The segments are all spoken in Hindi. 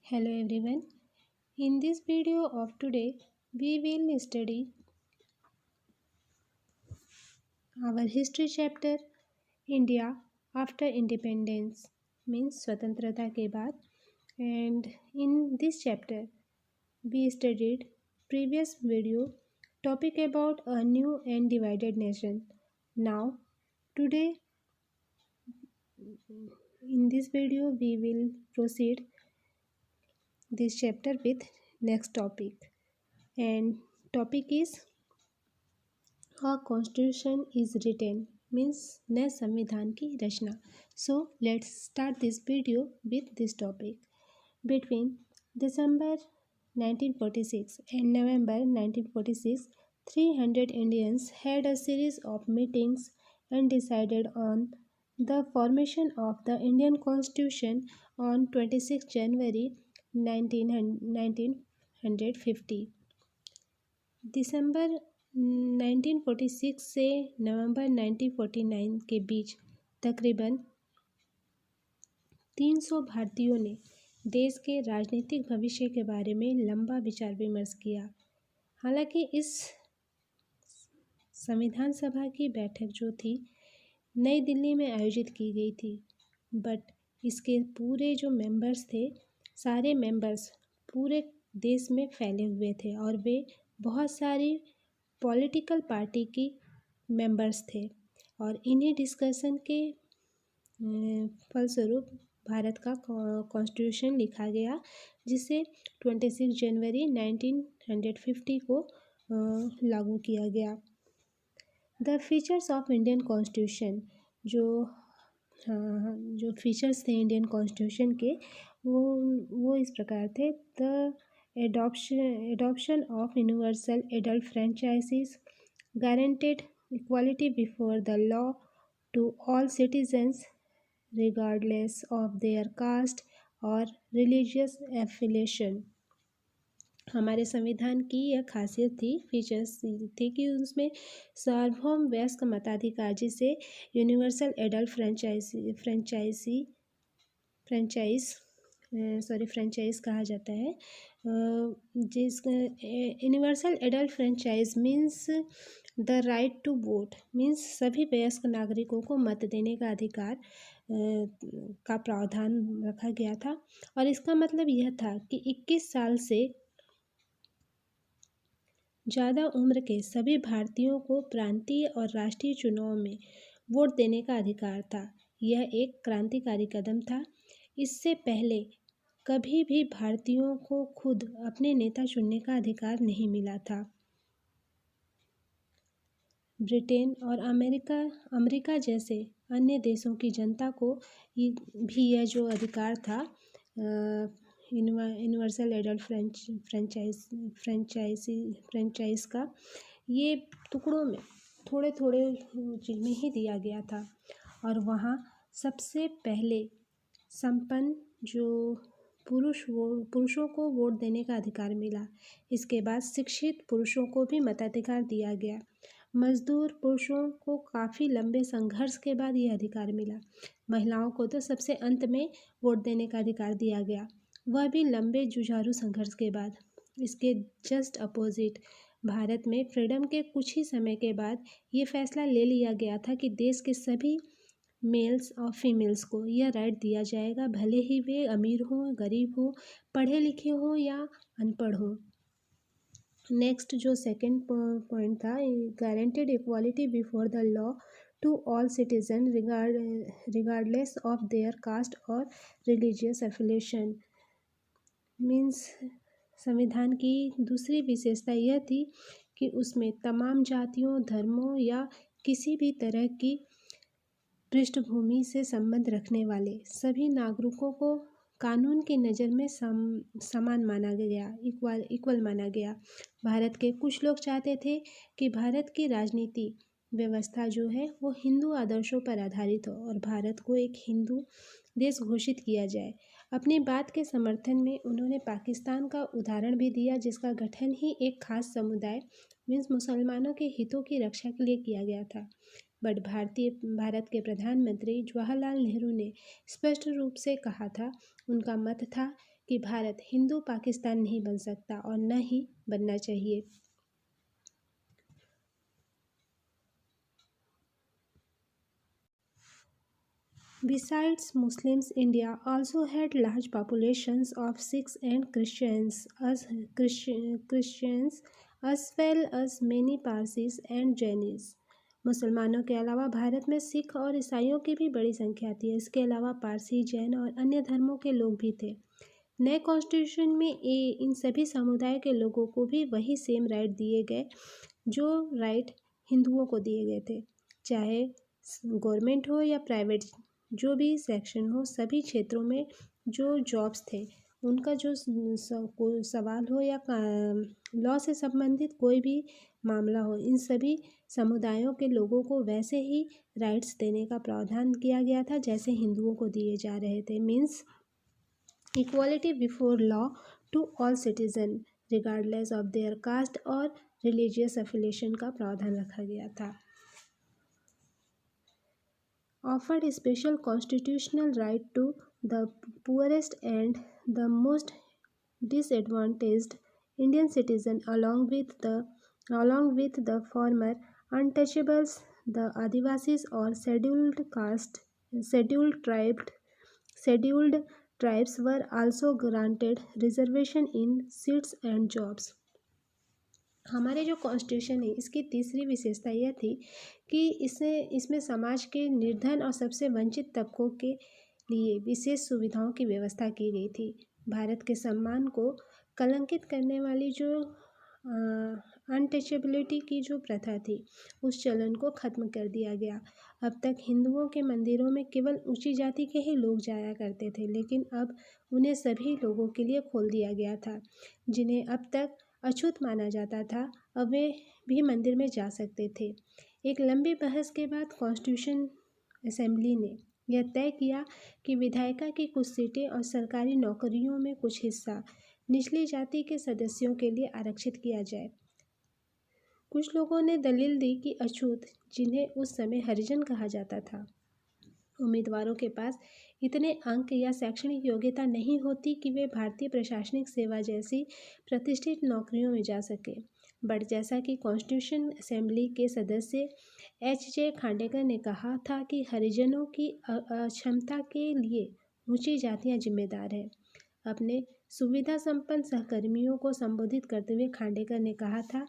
Hello everyone. In this video of today, we will study our history chapter India after independence means स्वतंत्रता के बाद, and in this chapter we studied previous video topic about a new and divided nation. Now today in this video we will proceed this chapter with next topic, and topic is A constitution is written means नए संविधान की रचना. So let's start this video with this topic. Between December 1946 and November 1946, 300 Indians had a series of meetings and decided on the formation of the Indian Constitution on 26 January 1950. दिसंबर 1946 से नवंबर 1949 के बीच तकरीबन 300 भारतीयों ने देश के राजनीतिक भविष्य के बारे में लंबा विचार विमर्श किया। हालांकि इस संविधान सभा की बैठक जो थी नई दिल्ली में आयोजित की गई थी, बट इसके पूरे जो मेंबर्स थे, सारे मेंबर्स पूरे देश में फैले हुए थे और वे बहुत सारी पॉलिटिकल पार्टी की मेंबर्स थे और इन्हीं डिस्कशन के फलस्वरूप भारत का कॉन्स्टिट्यूशन लिखा गया, जिसे 26 जनवरी 1950 को लागू किया गया। The features of Indian constitution, जो फीचर्स थे इंडियन कॉन्स्टिट्यूशन के वो इस प्रकार थे। The adoption of universal adult franchises guaranteed equality before the law to all citizens regardless of their caste or religious affiliation. हमारे संविधान की यह खासियत थी, फीचर्स थी कि उसमें सार्वभौम वयस्क मताधिकार, जिसे यूनिवर्सल एडल्ट फ्रेंचाइज कहा जाता है। जिस universal adult franchise means the right to vote, means सभी वयस्क नागरिकों को मत देने का अधिकार का प्रावधान रखा गया था। और इसका मतलब यह था कि 21 साल से ज़्यादा उम्र के सभी भारतीयों को प्रांतीय और राष्ट्रीय चुनाव में वोट देने का अधिकार था। यह एक क्रांतिकारी कदम था। इससे पहले कभी भी भारतीयों को खुद अपने नेता चुनने का अधिकार नहीं मिला था। ब्रिटेन और अमेरिका जैसे अन्य देशों की जनता को भी यह जो अधिकार था यूनिवर्सल एडल्ट फ्रेंचाइज का, ये टुकड़ों में थोड़े थोड़े चीज़ में ही दिया गया था। और वहाँ सबसे पहले संपन्न जो पुरुषों को वोट देने का अधिकार मिला। इसके बाद शिक्षित पुरुषों को भी मताधिकार दिया गया। मजदूर पुरुषों को काफ़ी लंबे संघर्ष के बाद यह अधिकार मिला। महिलाओं को तो सबसे अंत में वोट देने का अधिकार दिया गया, वह भी लंबे जुझारू संघर्ष के बाद। इसके जस्ट अपोजिट भारत में फ्रीडम के कुछ ही समय के बाद ये फैसला ले लिया गया था कि देश के सभी मेल्स और फीमेल्स को यह राइट दिया जाएगा, भले ही वे अमीर हों, गरीब हों, पढ़े लिखे हों या अनपढ़ हों। नेक्स्ट जो सेकंड पॉइंट था, guaranteed equality before the law to all citizen regardless of their caste और रिलीजियस एफिलिएशन। मीन्स संविधान की दूसरी विशेषता यह थी कि उसमें तमाम जातियों, धर्मों या किसी भी तरह की पृष्ठभूमि से संबंध रखने वाले सभी नागरिकों को कानून की नज़र में समान माना गया, इक्वल माना गया। भारत के कुछ लोग चाहते थे कि भारत की राजनीति व्यवस्था जो है वो हिंदू आदर्शों पर आधारित हो और भारत को एक हिंदू देश घोषित किया जाए। अपनी बात के समर्थन में उन्होंने पाकिस्तान का उदाहरण भी दिया, जिसका गठन ही एक खास समुदाय मीन्स मुसलमानों के हितों की रक्षा के लिए किया गया था। बट भारत के प्रधानमंत्री जवाहरलाल नेहरू ने स्पष्ट रूप से कहा था उनका मत था कि भारत हिंदू पाकिस्तान नहीं बन सकता और न ही बनना चाहिए। Besides Muslims, India also had large populations of Sikhs and Christians as well as many Parsis and Jainis. मुसलमानों के अलावा भारत में सिख और ईसाइयों की भी बड़ी संख्या थी। इसके अलावा पारसी, जैन और अन्य धर्मों के लोग भी थे। नए कॉन्स्टिट्यूशन में इन सभी समुदाय के लोगों को भी वही सेम राइट दिए गए जो राइट हिंदुओं को दिए गए थे, चाहे गवर्नमेंट हो या प्राइवेट, जो भी सेक्शन हो, सभी क्षेत्रों में जो जॉब्स थे उनका जो कोई सवाल हो या लॉ से संबंधित कोई भी मामला हो, इन सभी समुदायों के लोगों को वैसे ही राइट्स देने का प्रावधान किया गया था जैसे हिंदुओं को दिए जा रहे थे। Means equality before law to all citizen regardless of their caste और रिलीजियस एफिलिएशन का प्रावधान रखा गया था। Offered special constitutional right to the poorest and the most disadvantaged Indian citizen along with the former untouchables, the Adivasis or scheduled tribes were also granted reservation in seats and jobs. हमारे जो कॉन्स्टिट्यूशन है इसकी तीसरी विशेषता यह थी कि इसमें समाज के निर्धन और सबसे वंचित तबकों के लिए विशेष सुविधाओं की व्यवस्था की गई थी। भारत के सम्मान को कलंकित करने वाली जो अनटचेबिलिटी की जो प्रथा थी उस चलन को खत्म कर दिया गया। अब तक हिंदुओं के मंदिरों में केवल ऊंची जाति के ही लोग जाया करते थे, लेकिन अब उन्हें सभी लोगों के लिए खोल दिया गया था। जिन्हें अब तक अछूत माना जाता था, अब वे भी मंदिर में जा सकते थे। एक लंबी बहस के बाद कॉन्स्टिट्यूशन असेंबली ने यह तय किया कि विधायिका की कुछ सीटें और सरकारी नौकरियों में कुछ हिस्सा निचली जाति के सदस्यों के लिए आरक्षित किया जाए। कुछ लोगों ने दलील दी कि अछूत, जिन्हें उस समय हरिजन कहा जाता था, उम्मीदवारों के पास इतने अंक या शैक्षणिक योग्यता नहीं होती कि वे भारतीय प्रशासनिक सेवा जैसी प्रतिष्ठित नौकरियों में जा सके। बट जैसा कि कॉन्स्टिट्यूशन असेंबली के सदस्य H.J. खांडेकर ने कहा था कि हरिजनों की अक्षमता के लिए ऊंची जातियां जिम्मेदार हैं। अपने सुविधा संपन्न सहकर्मियों को संबोधित करते हुए खांडेकर ने कहा था,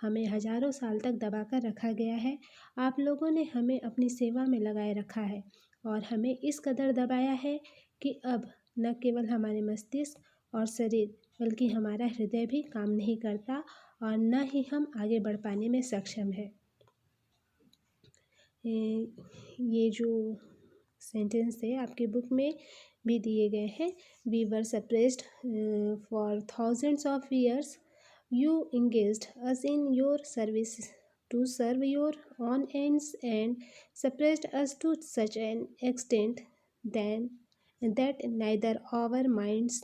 हमें हजारों साल तक दबाकर रखा गया है। आप लोगों ने हमें अपनी सेवा में लगाए रखा है और हमें इस कदर दबाया है कि अब न केवल हमारे मस्तिष्क और शरीर बल्कि हमारा हृदय भी काम नहीं करता और न ही हम आगे बढ़ पाने में सक्षम है। ये जो सेंटेंस है आपकी बुक में भी दिए गए हैं। We were suppressed for thousands of years, you engaged us in your service to serve your own ends and suppressed us to such an extent that neither our minds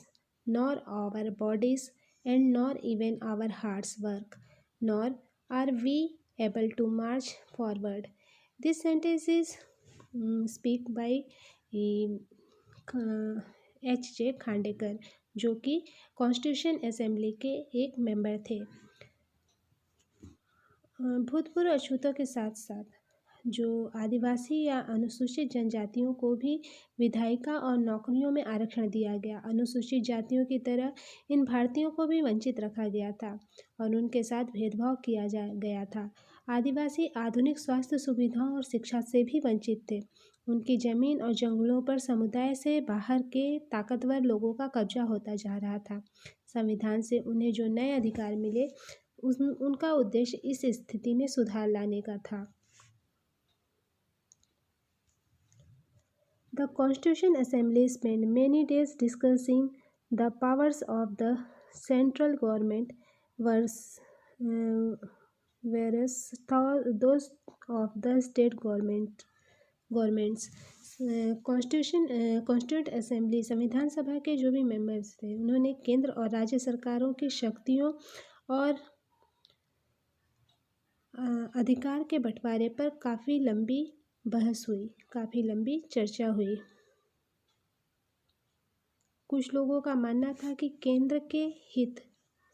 nor our bodies and nor even our hearts work, nor are we able to march forward. This sentence is speak by H.J. Khandekar, जो कि कॉन्स्टिट्यूशन असेंबली के एक मेंबर थे। भूतपूर्व अछूतों के साथ साथ जो आदिवासी या अनुसूचित जनजातियों को भी विधायिका और नौकरियों में आरक्षण दिया गया। अनुसूचित जातियों की तरह इन भारतीयों को भी वंचित रखा गया था और उनके साथ भेदभाव किया गया था। आदिवासी आधुनिक स्वास्थ्य सुविधाओं और शिक्षा से भी वंचित थे। उनकी ज़मीन और जंगलों पर समुदाय से बाहर के ताकतवर लोगों का कब्जा होता जा रहा था। संविधान से उन्हें जो नए अधिकार मिले उनका उद्देश्य इस स्थिति में सुधार लाने का था। The Constitution Assembly spent many days discussing the powers of the central government versus those of the state governments. Constituent assembly संविधान सभा के जो भी मेंबर्स थे उन्होंने केंद्र और राज्य सरकारों की शक्तियों और अधिकार के बंटवारे पर काफ़ी लंबी बहस हुई, काफ़ी लंबी चर्चा हुई। कुछ लोगों का मानना था कि केंद्र के हित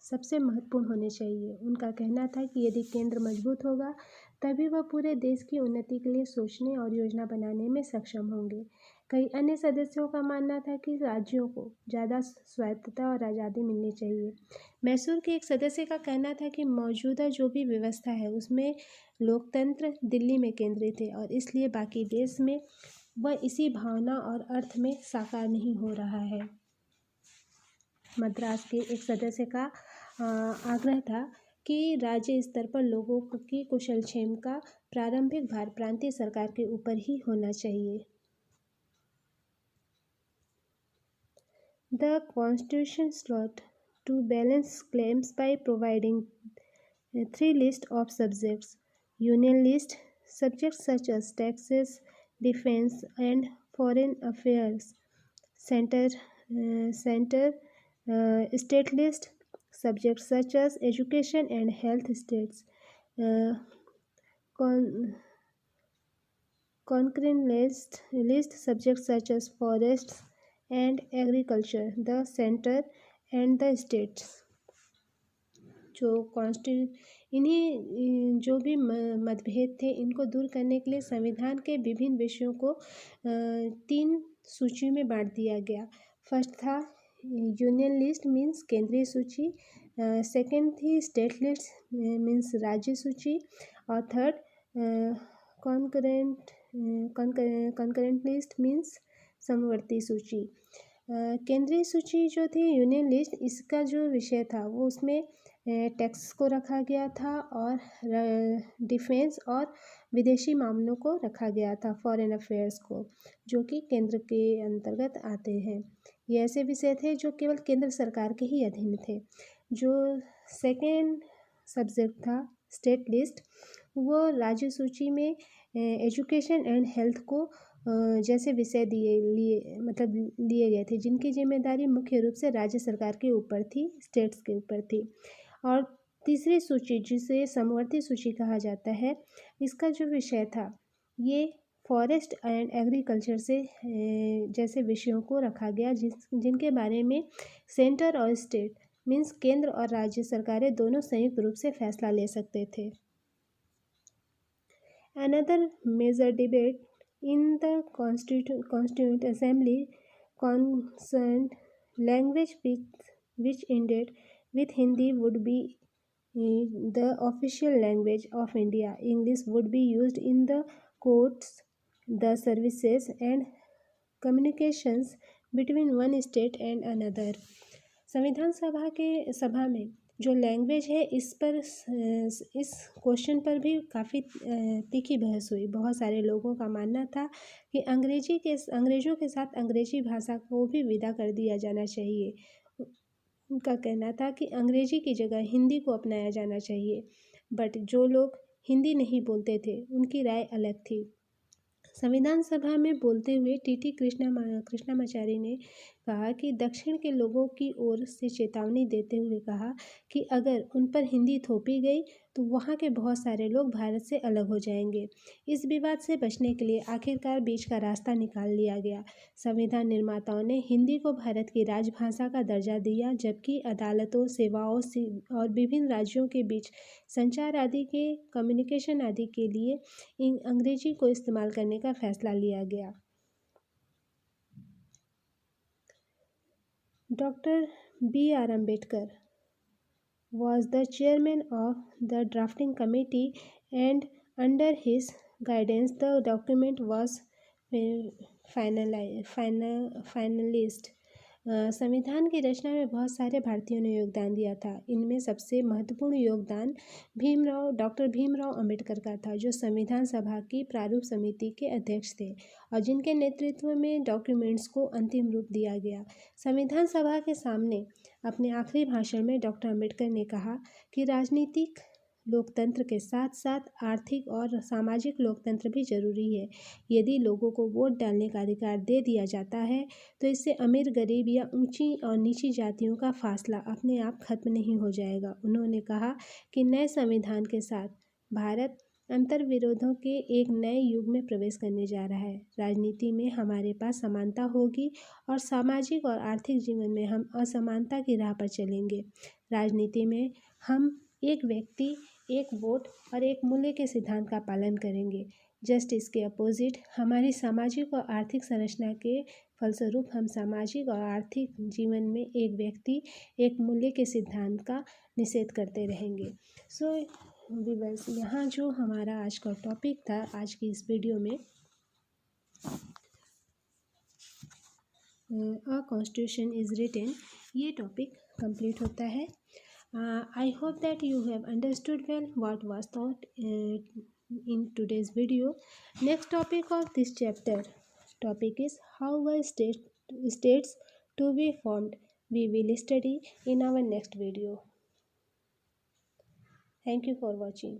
सबसे महत्वपूर्ण होने चाहिए। उनका कहना था कि यदि केंद्र मजबूत होगा तभी वह पूरे देश की उन्नति के लिए सोचने और योजना बनाने में सक्षम होंगे। कई अन्य सदस्यों का मानना था कि राज्यों को ज़्यादा स्वायत्तता और आज़ादी मिलनी चाहिए। मैसूर के एक सदस्य का कहना था कि मौजूदा जो भी व्यवस्था है उसमें लोकतंत्र दिल्ली में केंद्रित है और इसलिए बाकी देश में वह इसी भावना और अर्थ में साकार नहीं हो रहा है। मद्रास के एक सदस्य का आग्रह था कि राज्य स्तर पर लोगों की कुशलक्षेम का प्रारंभिक भार प्रांतीय सरकार के ऊपर ही होना चाहिए। The Constitution sought to balance claims by providing three lists of subjects: Union list, subjects such as taxes, defense, and foreign affairs; center state list, subjects such as education and health; states con- concurrent list, subjects such as forests and agriculture; the center and the states। जो भी मतभेद थे इनको दूर करने के लिए संविधान के विभिन्न विषयों को 3 सूची में बांट दिया गया। फर्स्ट था यूनियन लिस्ट मीन्स केंद्रीय सूची, सेकंड थी स्टेट लिस्ट मीन्स राज्य सूची और थर्ड कॉन्करेंट लिस्ट मीन्स समवर्ती सूची। केंद्रीय सूची जो थी यूनियन लिस्ट, इसका जो विषय था वो उसमें टैक्स को रखा गया था और डिफेंस और विदेशी मामलों को रखा गया था, फॉरेन अफेयर्स को, जो कि केंद्र के अंतर्गत आते हैं। ये ऐसे विषय थे जो केवल केंद्र सरकार के ही अधीन थे। जो सेकेंड सब्जेक्ट था स्टेट लिस्ट, वो राज्य सूची में एजुकेशन एंड हेल्थ को जैसे विषय लिए गए थे, जिनकी जिम्मेदारी मुख्य रूप से राज्य सरकार के ऊपर थी, स्टेट्स के ऊपर थी। और तीसरी सूची जिसे समवर्ती सूची कहा जाता है, इसका जो विषय था ये फॉरेस्ट एंड एग्रीकल्चर से जैसे विषयों को रखा गया, जिनके बारे में सेंटर और स्टेट मीन्स केंद्र और राज्य सरकारें दोनों संयुक्त रूप से फैसला ले सकते थे। Another major debate in the Constituent Assembly concerned language, which ended with Hindi would be the official language of India. English would be used in the courts, the services, and communications between one state and another. संविधान सभा में जो लैंग्वेज है इस क्वेश्चन पर भी काफ़ी तीखी बहस हुई। बहुत सारे लोगों का मानना था कि अंग्रेज़ों के साथ अंग्रेजी भाषा को भी विदा कर दिया जाना चाहिए। उनका कहना था कि अंग्रेजी की जगह हिंदी को अपनाया जाना चाहिए, बट जो लोग हिंदी नहीं बोलते थे उनकी राय अलग थी। संविधान सभा में बोलते हुए टीटी कृष्णामाचारी ने कहा कि दक्षिण के लोगों की ओर से चेतावनी देते हुए कहा कि अगर उन पर हिंदी थोपी गई तो वहाँ के बहुत सारे लोग भारत से अलग हो जाएंगे। इस विवाद से बचने के लिए आखिरकार बीच का रास्ता निकाल लिया गया। संविधान निर्माताओं ने हिंदी को भारत की राजभाषा का दर्जा दिया, जबकि अदालतों, सेवाओं और विभिन्न राज्यों के बीच संचार आदि के कम्युनिकेशन आदि के लिए अंग्रेजी को इस्तेमाल करने का फैसला लिया गया। Doctor B.R. Ambedkar was the chairman of the drafting committee, and under his guidance the document was finalized। संविधान की रचना में बहुत सारे भारतीयों ने योगदान दिया था। इनमें सबसे महत्वपूर्ण योगदान डॉक्टर भीमराव अंबेडकर का था, जो संविधान सभा की प्रारूप समिति के अध्यक्ष थे और जिनके नेतृत्व में डॉक्यूमेंट्स को अंतिम रूप दिया गया। संविधान सभा के सामने अपने आखिरी भाषण में डॉक्टर अंबेडकर ने कहा कि राजनीतिक लोकतंत्र के साथ साथ आर्थिक और सामाजिक लोकतंत्र भी जरूरी है। यदि लोगों को वोट डालने का अधिकार दे दिया जाता है तो इससे अमीर गरीब या ऊंची और नीची जातियों का फासला अपने आप खत्म नहीं हो जाएगा। उन्होंने कहा कि नए संविधान के साथ भारत अंतर विरोधों के एक नए युग में प्रवेश करने जा रहा है। राजनीति में हमारे पास समानता होगी और सामाजिक और आर्थिक जीवन में हम असमानता की राह पर चलेंगे। राजनीति में हम एक व्यक्ति, एक वोट और एक मूल्य के सिद्धांत का पालन करेंगे। जस्ट इसके अपोजिट हमारी सामाजिक और आर्थिक संरचना के फलस्वरूप हम सामाजिक और आर्थिक जीवन में एक व्यक्ति, एक मूल्य के सिद्धांत का निषेध करते रहेंगे। सो व्यूअर्स, यहाँ जो हमारा आज का टॉपिक था, आज की इस वीडियो में अ कॉन्स्टिट्यूशन इज रिटन, ये टॉपिक कंप्लीट होता है। I hope that you have understood well what was taught in today's video. Next topic of this chapter topic is how were states to be formed. We will study in our next video. Thank you for watching.